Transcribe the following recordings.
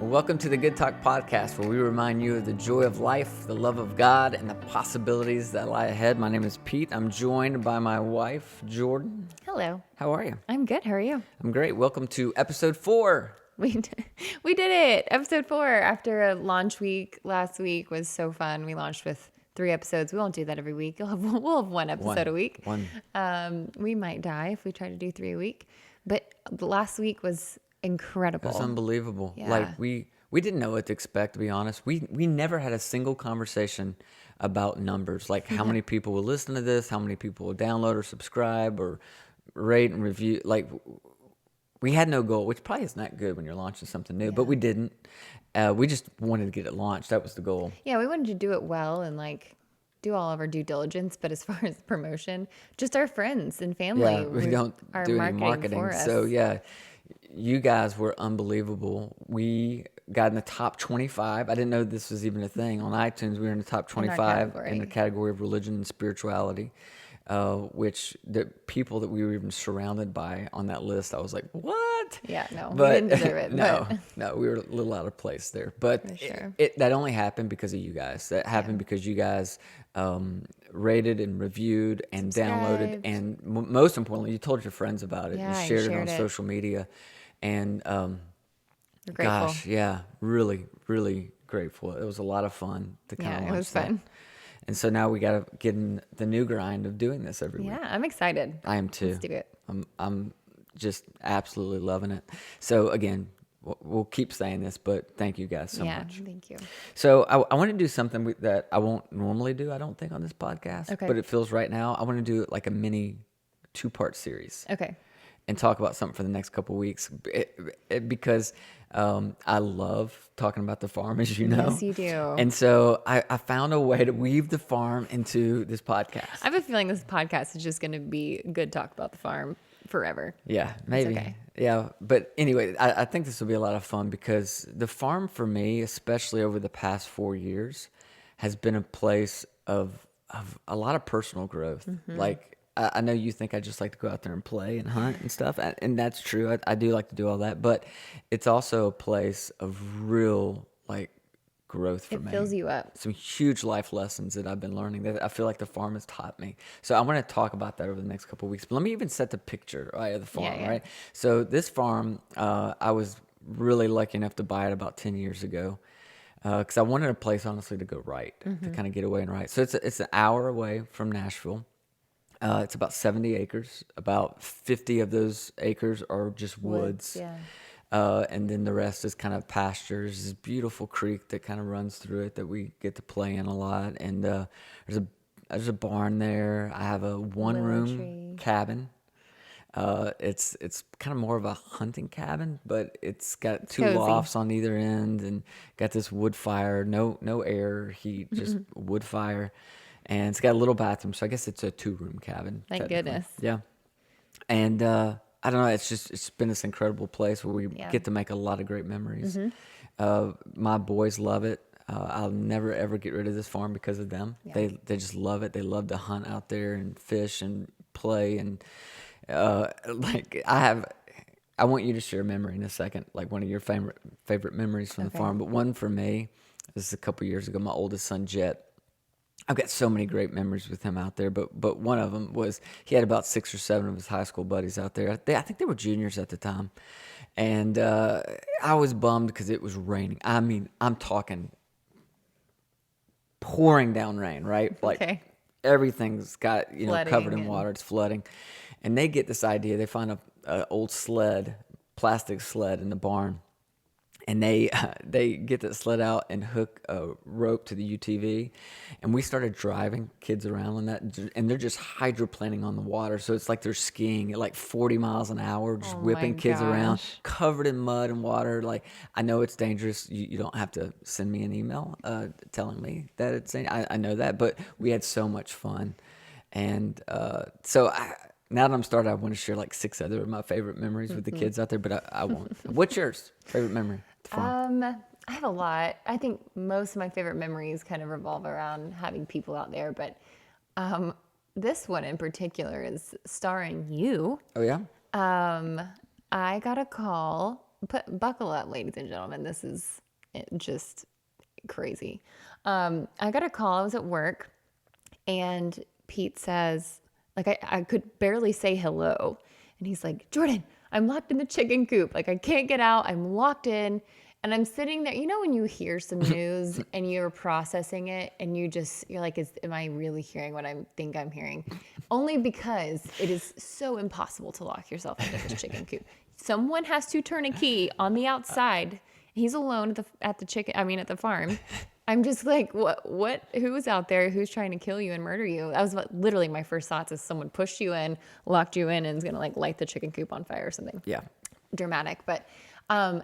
Welcome to the Good Talk Podcast, where we remind you of the joy of life, the love of God, and the possibilities that lie ahead. My name is Pete. I'm joined by my wife, Jordyn. Hello. How are you? I'm good. How are you? I'm great. Welcome to episode 4. We did it. Episode 4 after a launch week. Last week was so fun. We launched with 3 episodes. We won't do that every week. We'll have 1 episode a week. We might die if we try to do 3 a week. But last week was incredible. It was unbelievable. Yeah. Like we didn't know what to expect, to be honest. We never had a single conversation about numbers, like how many people will listen to this, how many people will download or subscribe or rate and review. Like we had no goal, which probably is not good when you're launching something new, but we didn't. We just wanted to get it launched. That was the goal. Yeah, we wanted to do it well and do all of our due diligence. But as far as promotion, just our friends and family. We don't do any marketing. For us. So yeah, you guys were unbelievable. We got in the top 25. I didn't know this was even a thing. On iTunes, we were in the top 25 in the category of religion and spirituality, which the people that we were even surrounded by on that list, I was like, what? Yeah, no, but, we didn't deserve it. No, we were a little out of place there. But sure. that only happened because of you guys. That happened because you guys rated and reviewed and downloaded. And most importantly, you told your friends about it. Yeah, you shared it on social media. And We're grateful. gosh, yeah, really, really grateful. It was a lot of fun to kind of launch it was that. fun. And so now we got to get in the new grind of doing this every week. Yeah, I'm excited. I am too. Let's do it. I'm just absolutely loving it. So again, we'll keep saying this, but thank you guys so much. Yeah, thank you. So I want to do something that I won't normally do, I don't think, on this podcast. Okay. But it feels right now. I want to do like a mini 2-part series. Okay. And talk about something for the next couple of weeks because I love talking about the farm, as you know. Yes, you do. And so I found a way to weave the farm into this podcast. I have a feeling this podcast is just going to be good talk about the farm forever. Yeah, maybe. okay. Yeah, but anyway, I think this will be a lot of fun because the farm for me, especially over the past 4 years, has been a place of a lot of personal growth. Like, I know you think I just like to go out there and play and hunt and stuff, and that's true. I do like to do all that, but it's also a place of real growth for me. It fills you up. Some huge life lessons that I've been learning that I feel like the farm has taught me. So I want to talk about that over the next couple of weeks. But let me even set the picture of the farm, right? So this farm, I was really lucky enough to buy it about 10 years ago. Because I wanted a place, honestly, to go right, to kind of get away and right. So it's an hour away from Nashville. It's about 70 acres. About 50 of those acres are just woods. Yeah. And then the rest is kind of pastures. This beautiful creek that kind of runs through it that we get to play in a lot. And there's a barn there. I have a one-room cabin. It's kind of more of a hunting cabin, but it's got two cozy. lofts on either end and got this wood fire, no air, heat, just wood fire. And it's got a little bathroom, so I guess it's a 2-room cabin. Thank goodness. Yeah. And I don't know, it's been this incredible place where we get to make a lot of great memories. My boys love it. I'll never ever get rid of this farm because of them. Yeah. They just love it. They love to hunt out there and fish and play and I want you to share a memory in a second, like one of your favorite memories from the farm. But one for me, this is a couple years ago, my oldest son, Jet. I've got so many great memories with him out there, but one of them was he had about 6 or 7 of his high school buddies out there. I think they were juniors at the time. And I was bummed because it was raining. I mean, I'm talking pouring down rain, right? Like everything's got, covered in water. It's flooding. And they get this idea. They find a old sled, plastic sled in the barn. And they get that sled out and hook a rope to the UTV. And we started driving kids around on that. And they're just hydroplaning on the water. So it's like they're skiing at like 40 miles an hour, just whipping kids around, covered in mud and water. Like, I know it's dangerous. You don't have to send me an email telling me that it's dangerous. I know that. But we had so much fun. And now that I'm started, I want to share like 6 other of my favorite memories with the kids out there. But I won't. What's yours? Favorite memory? I have a lot. I think most of my favorite memories kind of revolve around having people out there, but this one in particular is starring you. Oh, yeah? I got a call. Buckle up, ladies and gentlemen. This is just crazy. I got a call. I was at work, and Pete says, like, I could barely say hello. And he's like, Jordyn, I'm locked in the chicken coop. Like, I can't get out. I'm locked in. And I'm sitting there. You know when you hear some news and you're processing it and you're like, am I really hearing what I think I'm hearing? Only because it is so impossible to lock yourself into this chicken coop. Someone has to turn a key on the outside. He's alone at the farm. I'm just like, what, who's out there? Who's trying to kill you and murder you? That was literally my first thoughts is someone pushed you in, locked you in, and is going to like light the chicken coop on fire or something. Yeah. Dramatic. But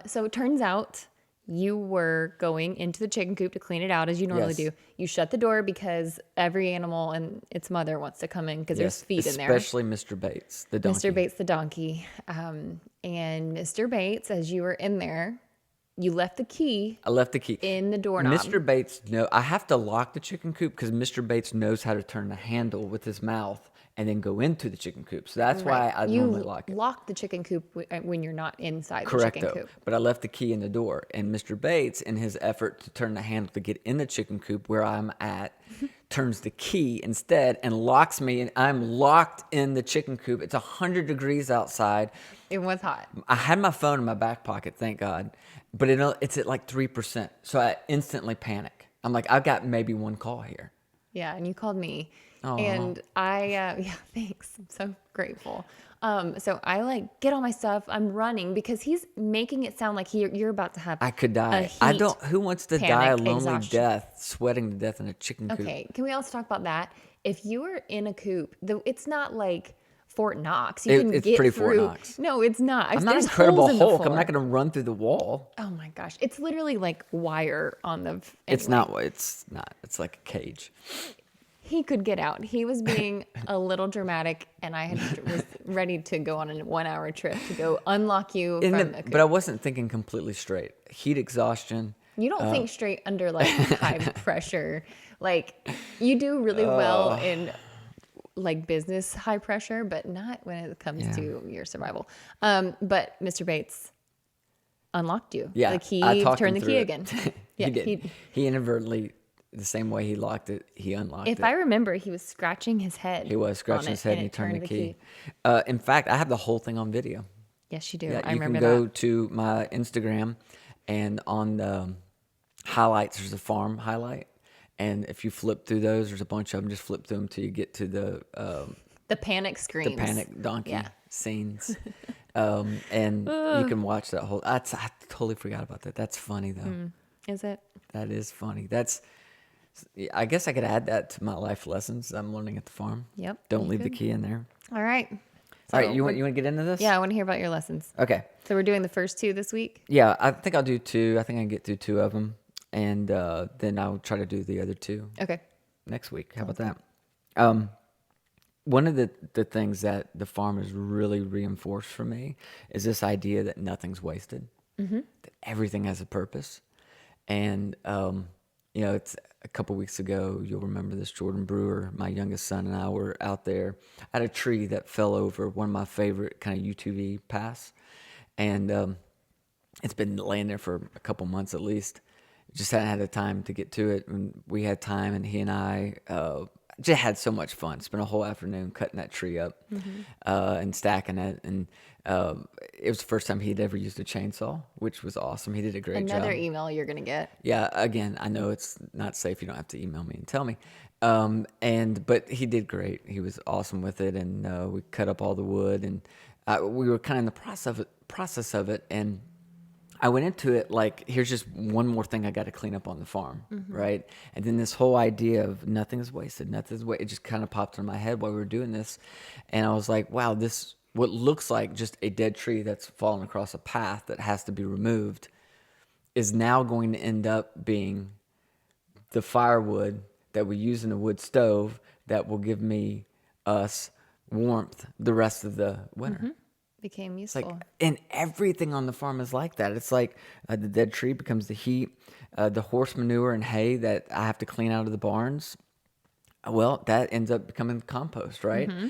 so it turns out you were going into the chicken coop to clean it out as you normally do. You shut the door because every animal and its mother wants to come in because there's feed in there. Especially Mr. Bates, the donkey. Mr. Bates, the donkey. And Mr. Bates, as you were in there, you left the key. I left the key in the doorknob. Mr. Bates, I have to lock the chicken coop because Mr. Bates knows how to turn the handle with his mouth and then go into the chicken coop. So that's why I normally lock it. You lock the chicken coop when you're not inside the chicken coop. But I left the key in the door. And Mr. Bates, in his effort to turn the handle to get in the chicken coop where I'm at, turns the key instead and locks me. And I'm locked in the chicken coop. It's 100 degrees outside. It was hot. I had my phone in my back pocket, thank God. But it's at like 3%. So I instantly panic. I'm like, I've got maybe one call here. Yeah, and you called me. Aww. And thanks. I'm so grateful. So I like get all my stuff. I'm running because he's making it sound like you're about to have. I could die. Who wants to die a lonely death, sweating to death in a chicken coop? Okay, can we also talk about that? If you were in a coop, it's not like Fort Knox. It's pretty Fort Knox. No, it's not. I'm not Incredible Hulk. I'm not going to run through the wall. Oh my gosh, it's literally like wire on the. Anyway. It's not. It's like a cage. He could get out. He was being a little dramatic, and I was ready to go on a 1-hour trip to go unlock you from the coop. But I wasn't thinking completely straight. Heat exhaustion. You don't think straight under like high pressure. Like you do really well in like business high pressure, but not when it comes to your survival. But Mr. Bates unlocked you. Yeah, like he turned the key again. Yeah, he did. He inadvertently. The same way he locked it, he unlocked it. If I remember, he was scratching his head. He was scratching his head and he turned the key. In fact, I have the whole thing on video. Yes, you do. Yeah, I remember that. You can go to my Instagram, and on the highlights, there's a farm highlight. And if you flip through those, there's a bunch of them. Just flip through them till you get to the panic screens. The panic donkey scenes. And you can watch that whole... I totally forgot about that. That's funny, though. Is it? That is funny. I guess I could add that to my life lessons I'm learning at the farm. Yep. Don't leave the key in there. All right. All right. You want to get into this? Yeah, I want to hear about your lessons. Okay. So we're doing the first 2 this week? Yeah, I think I'll do 2. I think I can get through 2 of them. And then I'll try to do the other 2. Okay. Next week. How about that? One of the things that the farm has really reinforced for me is this idea that nothing's wasted. Mm-hmm. That everything has a purpose. And, it's a couple weeks ago, you'll remember this, Jordan Brewer, my youngest son, and I were out there at a tree that fell over one of my favorite kind of UTV paths. And it's been laying there for a couple months at least. Just hadn't had the time to get to it. And we had time, and he and I just had so much fun. Spent a whole afternoon cutting that tree up and stacking it. And it was the first time he'd ever used a chainsaw, which was awesome. He did a great job. Another email you're going to get. Yeah, again, I know it's not safe. You don't have to email me and tell me. But he did great. He was awesome with it. And we cut up all the wood. And we were kind of in the process of it. And I went into it like, here's just one more thing I got to clean up on the farm, right? And then this whole idea of nothing is wasted, it just kind of popped in my head while we were doing this. And I was like, wow, what looks like just a dead tree that's fallen across a path that has to be removed is now going to end up being the firewood that we use in a wood stove that will give us warmth the rest of the winter. became useful. And everything on the farm is like that. It's like the dead tree becomes the heat, the horse manure and hay that I have to clean out of the barns. Well, that ends up becoming compost, right? Mm-hmm.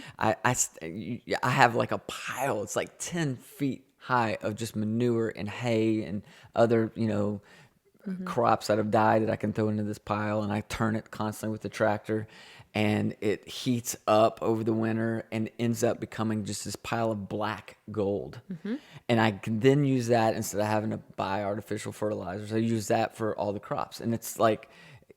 I have like a pile. It's like 10 feet high of just manure and hay and other, crops that have died that I can throw into this pile, and I turn it constantly with the tractor, and it heats up over the winter and ends up becoming just this pile of black gold. And I can then use that instead of having to buy artificial fertilizers. I use that for all the crops, and it's like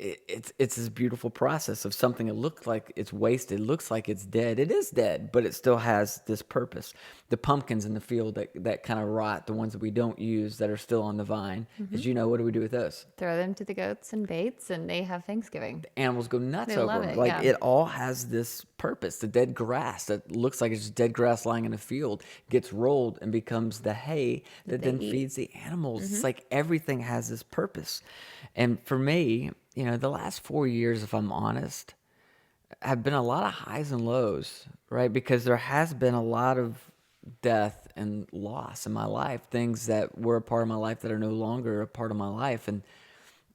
it's this beautiful process of something that looks like it's wasted, looks like it's dead. It is dead, but it still has this purpose. The pumpkins in the field that kind of rot, the ones that we don't use that are still on the vine, as you know, what do we do with those? Throw them to the goats and baits, and they have Thanksgiving. The animals go nuts They over love them. it, Like yeah. it all has this purpose. The dead grass that looks like it's just dead grass lying in a field gets rolled and becomes the hay that then feeds the animals. It's like everything has this purpose. And for me, the last 4 years, if I'm honest, have been a lot of highs and lows, right? Because there has been a lot of death and loss in my life, things that were a part of my life that are no longer a part of my life. And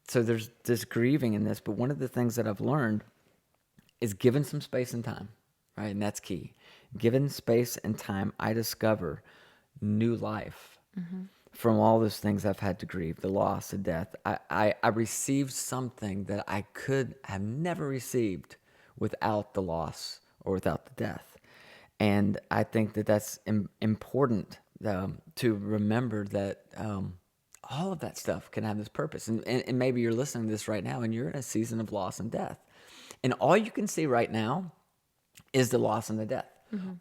so there's this grieving in this. But one of the things that I've learned is given some space and time, right? And that's key. Given space and time, I discover new life. From all those things I've had to grieve, the loss, the death. I received something that I could have never received without the loss or without the death. And I think that that's important to remember that all of that stuff can have this purpose. And maybe you're listening to this right now and you're in a season of loss and death. And all you can see right now is the loss and the death.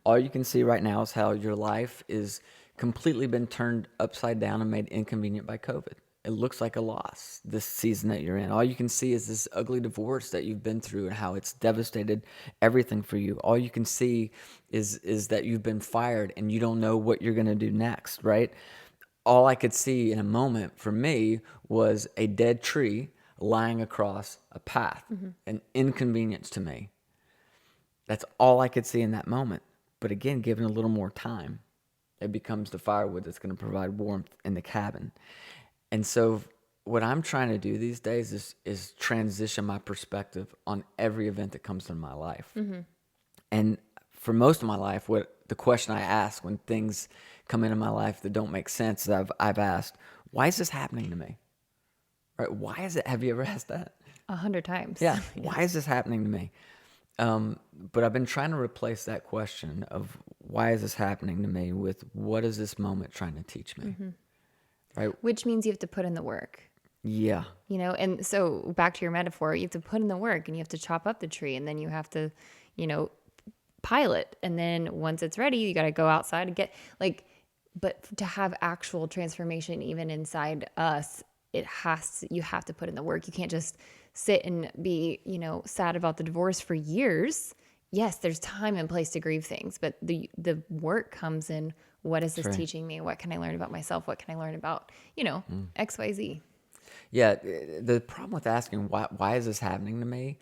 All you can see right now is how your life is completely been turned upside down and made inconvenient by COVID. It looks like a loss this season that you're in. All you can see is this ugly divorce that you've been through and how it's devastated everything for you. All you can see is that you've been fired and you don't know what you're going to do next, right? All I could see in a moment for me was a dead tree lying across a path, an inconvenience to me. That's all I could see in that moment. But again, given a little more time, it becomes the firewood that's going to provide warmth in the cabin. And so what I'm trying to do these days is transition my perspective on every event that comes in my life. And for most of my life, the question I ask when things come into my life that don't make sense, I've asked, why is this happening to me? Right? Why is it? Have you ever asked that? 100 times. Yeah. Why is this happening to me? But I've been trying to replace that question of why is this happening to me with what is this moment trying to teach me? Right? Which means you have to put in the work. Yeah. And so back to your metaphor, you have to put in the work and you have to chop up the tree and then you have to, pile it. And then once it's ready, you got to go outside and but to have actual transformation, even inside us, you have to put in the work. You can't just sit and be, sad about the divorce for years. Yes, there's time and place to grieve things, but the work comes in. What is this teaching me? What can I learn about myself? What can I learn about, X, Y, Z? Yeah. The problem with asking why is this happening to me,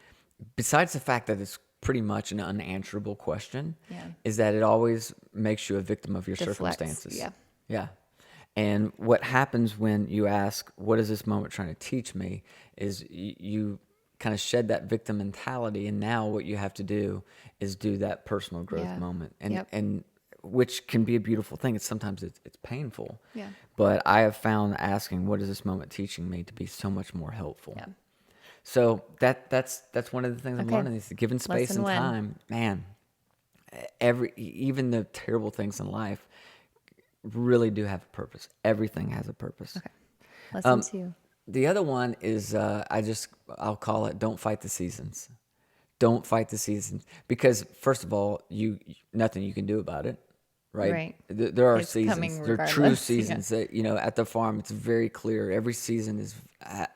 besides the fact that it's pretty much an unanswerable question, is that it always makes you a victim of your circumstances. Yeah. Yeah. And what happens when you ask, what is this moment trying to teach me, is you kind of shed that victim mentality. And now what you have to do is do that personal growth moment. And which can be a beautiful thing. Sometimes it's painful. Yeah. But I have found asking, what is this moment teaching me, to be so much more helpful. Yeah. So that's one of the things I'm learning, is given space Lesson and one. time, man, even the terrible things in life really do have a purpose. Everything has a purpose. Okay. Lesson 2. The other one is I'll call it, don't fight the seasons. Don't fight the seasons, because first of all, nothing you can do about it. Right. There are seasons. There are true seasons that, at the farm, it's very clear. Every season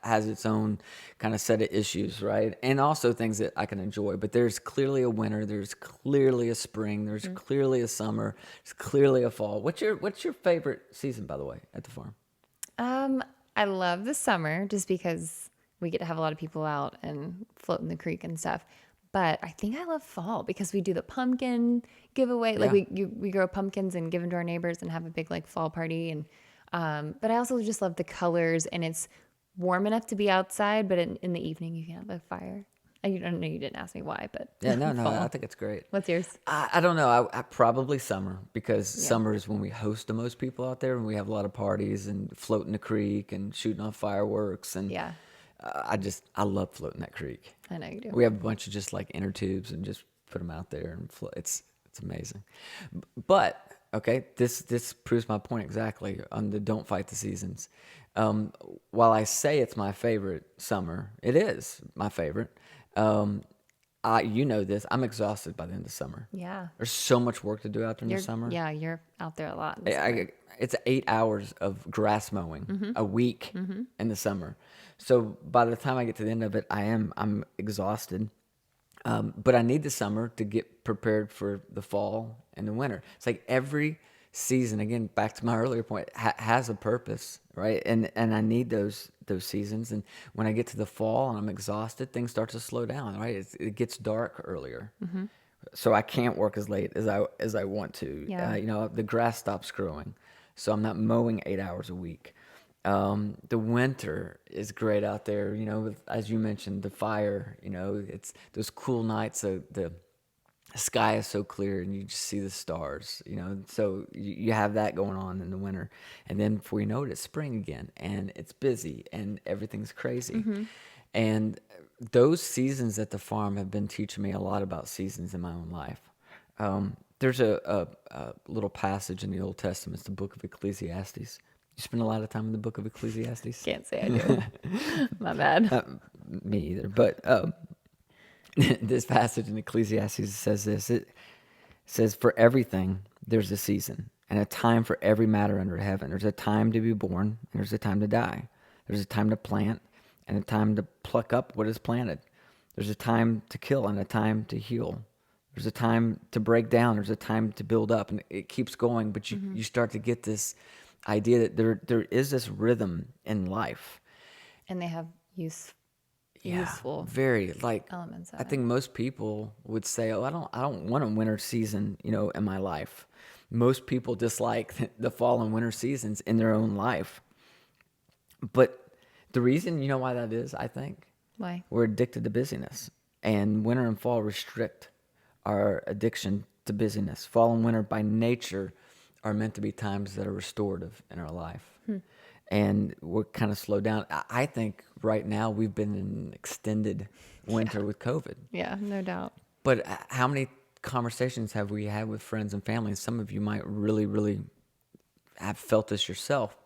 has its own kind of set of issues, right? And also things that I can enjoy. But there's clearly a winter. There's clearly a spring. There's clearly a summer. There's clearly a fall. What's your favorite season, by the way, at the farm? I love the summer just because we get to have a lot of people out and float in the creek and stuff. But I think I love fall because we do the pumpkin giveaway. Like we grow pumpkins and give them to our neighbors and have a big like fall party. And but I also just love the colors, and it's warm enough to be outside, but in the evening you can have a fire. I don't know, you didn't ask me why, but no, I think it's great. What's yours? I don't know. I probably summer, because summer is when we host the most people out there, and we have a lot of parties and floating the creek and shooting off fireworks. And I love floating that creek. I know you do. We have a bunch of just like inner tubes and just put them out there and float. It's amazing. But okay, this proves my point exactly on the don't fight the seasons. While I say it's my favorite summer, it is my favorite. You know this. I'm exhausted by the end of summer. Yeah. There's so much work to do out there in the summer. Yeah, you're out there a lot. It's 8 hours of grass mowing a week in the summer. So by the time I get to the end of it, I'm exhausted. But I need the summer to get prepared for the fall and the winter. It's like every season, again, back to my earlier point, has a purpose, right? And I need those seasons. And when I get to the fall and I'm exhausted, things start to slow down, right? It gets dark earlier. So I can't work as late as I want to. Yeah. The grass stops growing, so I'm not mowing 8 hours a week. The winter is great out there, as you mentioned, the fire, it's those cool nights. So the sky is so clear and you just see the stars, so you have that going on in the winter. And then before you know it, it's spring again and it's busy and everything's crazy. And those seasons at the farm have been teaching me a lot about seasons in my own life. There's a little passage in the Old Testament, it's the book of Ecclesiastes. You spend a lot of time in the book of Ecclesiastes? Can't say I do. My bad. Me either. But this passage in Ecclesiastes says this. It says, "For everything there's a season, and a time for every matter under heaven. There's a time to be born, and there's a time to die. There's a time to plant, and a time to pluck up what is planted. There's a time to kill, and a time to heal. There's a time to break down. There's a time to build up." And it keeps going, but you start to get this idea that there is this rhythm in life. And they have useful very like elements of I think most people would say, "Oh, I don't want a winter season, in my life." Most people dislike the fall and winter seasons in their own life. But the reason, why that is, I think, why we're addicted to busyness, and winter and fall restrict our addiction to busyness. Fall and winter by nature are meant to be times that are restorative in our life. And we're kind of slowed down. I think right now we've been in an extended winter with COVID. Yeah, no doubt. But how many conversations have we had with friends and family? And some of you might really, really have felt this yourself.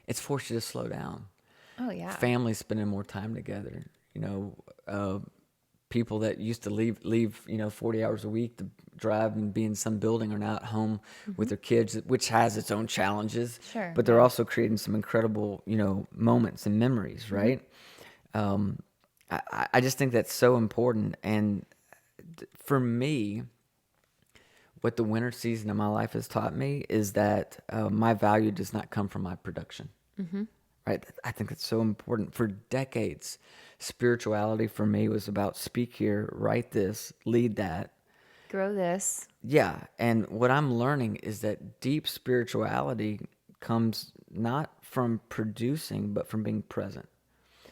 It's forced you to slow down. Oh, yeah. Families spending more time together. People that used to leave 40 hours a week to drive and be in some building are now at home with their kids, which has its own challenges. Sure. But they're also creating some incredible, moments and memories, right? I just think that's so important. And for me, what the winter season of my life has taught me is that my value does not come from my production. Right? I think that's so important. For decades, spirituality for me was about speak here, write this, lead that. Grow this. Yeah. And what I'm learning is that deep spirituality comes not from producing, but from being present.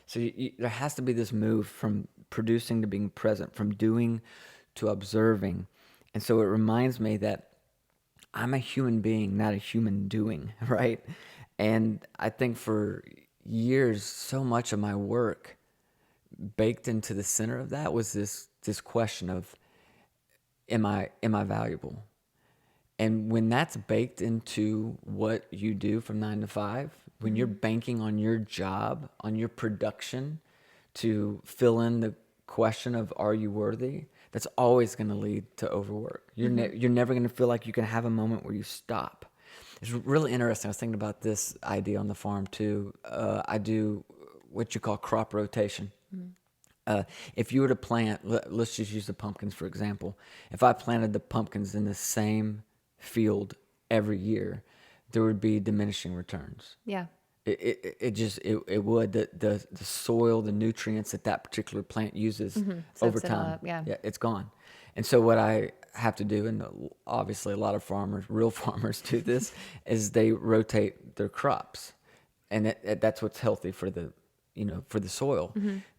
So there has to be this move from producing to being present, from doing to observing. And so it reminds me that I'm a human being, not a human doing, right? And I think for years, so much of my work baked into the center of that was this question of, am I valuable? And when that's baked into what you do from 9 to 5, when you're banking on your job, on your production to fill in the question of, are you worthy? That's always going to lead to overwork. You're never going to feel like you can have a moment where you stop. It's really interesting. I was thinking about this idea on the farm too. I do what you call crop rotation. If you were to plant, let's just use the pumpkins for example. If I planted the pumpkins in the same field every year, there would be diminishing returns. Yeah. It would the soil, the nutrients that particular plant uses over time. Yeah, it's gone. And so what I have to do, and obviously a lot of farmers, real farmers, do this, is they rotate their crops, and that's what's healthy for the for the soil.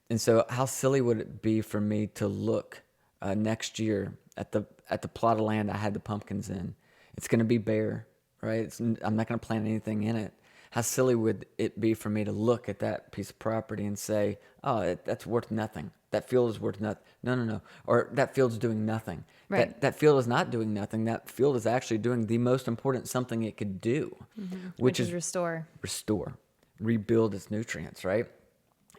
And so how silly would it be for me to look next year at the plot of land I had the pumpkins in? It's going to be bare, right? I'm not going to plant anything in it. How silly would it be for me to look at that piece of property and say, oh, that's worth nothing. That field is worth nothing. No. Or that field's doing nothing. Right. That field is not doing nothing. That field is actually doing the most important something it could do, which is restore, rebuild its nutrients, right?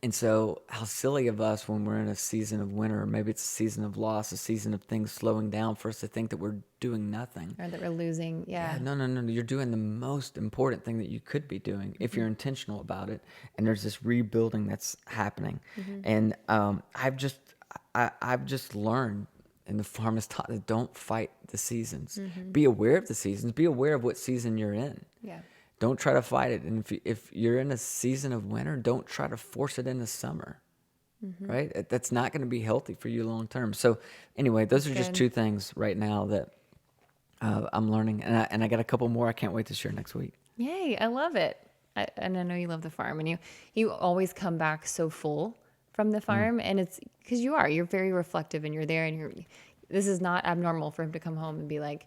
And so how silly of us when we're in a season of winter, or maybe it's a season of loss, a season of things slowing down, for us to think that we're doing nothing. Or that we're losing, yeah. No. You're doing the most important thing that you could be doing if you're intentional about it. And there's this rebuilding that's happening. And I've just learned, and the farm has taught, that don't fight the seasons. Be aware of the seasons. Be aware of what season you're in. Yeah. Don't try to fight it. And if you're in a season of winter, don't try to force it into summer, right? That's not going to be healthy for you long term. So anyway, those are just two things right now that I'm learning. And I got a couple more I can't wait to share next week. Yay, I love it. And I know you love the farm, and you always come back so full from the farm. And it's because you're very reflective, and you're there, and this is not abnormal for him to come home and be like,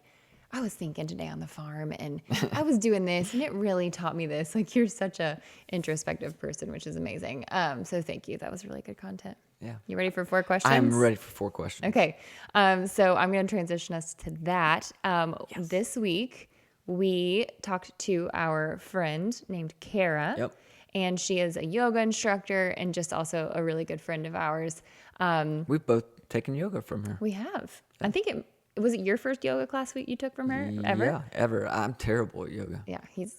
I was thinking today on the farm, and I was doing this, and it really taught me this. Like, you're such a introspective person, which is amazing. So thank you. That was really good content. Yeah. You ready for 4 questions? I'm ready for 4 questions. Okay. So I'm going to transition us to that. Yes. This week, we talked to our friend named Kara. Yep. And she is a yoga instructor and just also a really good friend of ours. We've both taken yoga from her. We have. I think was it your first yoga class you took from her ever? Yeah, ever. I'm terrible at yoga. Yeah, you're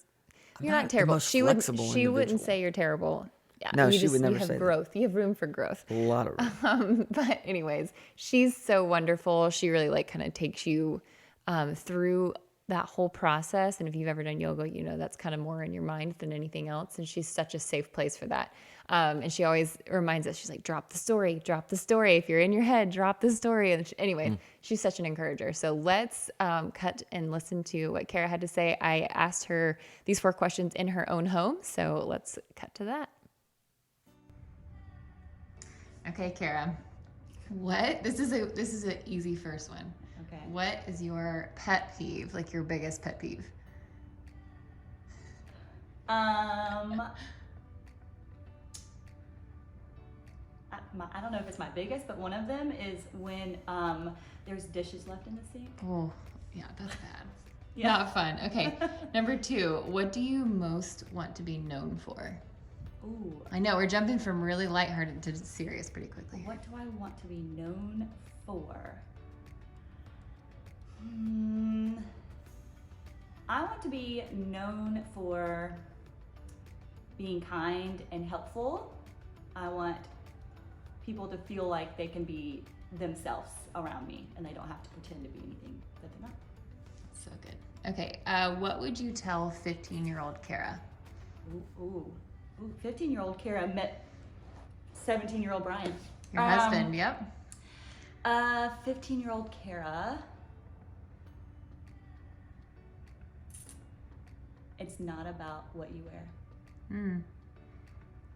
not terrible. She wouldn't say you're terrible. Yeah, no, she would never say that. You have growth. You have room for growth. A lot of room. But anyways, she's so wonderful. She really kind of takes you through that whole process. And if you've ever done yoga, that's kind of more in your mind than anything else. And she's such a safe place for that. And she always reminds us, she's like, drop the story. If you're in your head, drop the story. And she's such an encourager. So let's cut and listen to what Kara had to say. I asked her these 4 questions in her own home. So let's cut to that. Okay, Kara, this is an easy first one. Okay. What is your pet peeve, like your biggest pet peeve? I don't know if it's my biggest, but one of them is when there's dishes left in the sink. Oh, yeah, that's bad. Yeah. Not fun. Okay. Number 2, what do you most want to be known for? Ooh. I know, we're jumping from really lighthearted to serious pretty quickly. What do I want to be known for? I want to be known for being kind and helpful. I want people to feel like they can be themselves around me and they don't have to pretend to be anything that they're not. So good. Okay, what would you tell 15-year-old Kara? Ooh, 15-year-old Kara met 17-year-old Brian. Your husband, yep. 15-year-old Kara. It's not about what you wear.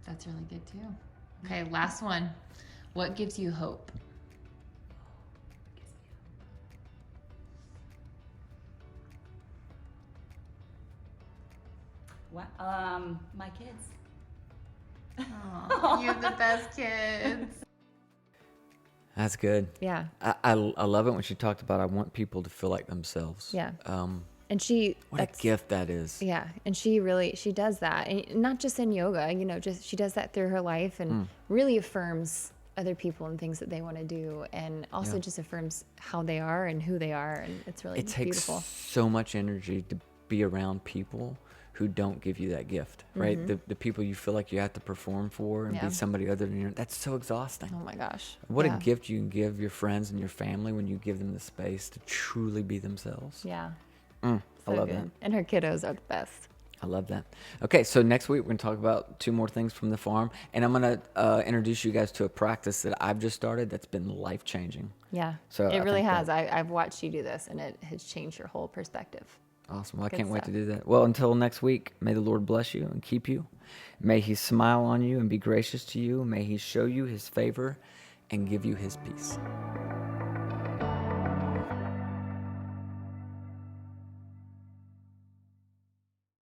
That's really good too. Okay, last one. What gives you hope? My kids. Aww, you have the best kids. That's good. Yeah. I love it when she talked about, I want people to feel like themselves. Yeah. And what a gift that is. Yeah. And she does that. And not just in yoga, she does that through her life and really affirms other people and things that they want to do. And also just affirms how they are and who they are. And it's really beautiful. It takes so much energy to be around people who don't give you that gift, right? The people you feel like you have to perform for and be somebody other than you. That's so exhausting. Oh my gosh. What a gift you can give your friends and your family when you give them the space to truly be themselves. Yeah. I love that. And her kiddos are the best. I love that. Okay, so next week we're going to talk about 2 more things from the farm, and I'm going to introduce you guys to a practice that I've just started that's been life-changing. Yeah, So it really has. I've watched you do this, and it has changed your whole perspective. Awesome. Well, I can't wait to do that. Well, until next week, may the Lord bless you and keep you. May he smile on you and be gracious to you. May he show you his favor and give you his peace.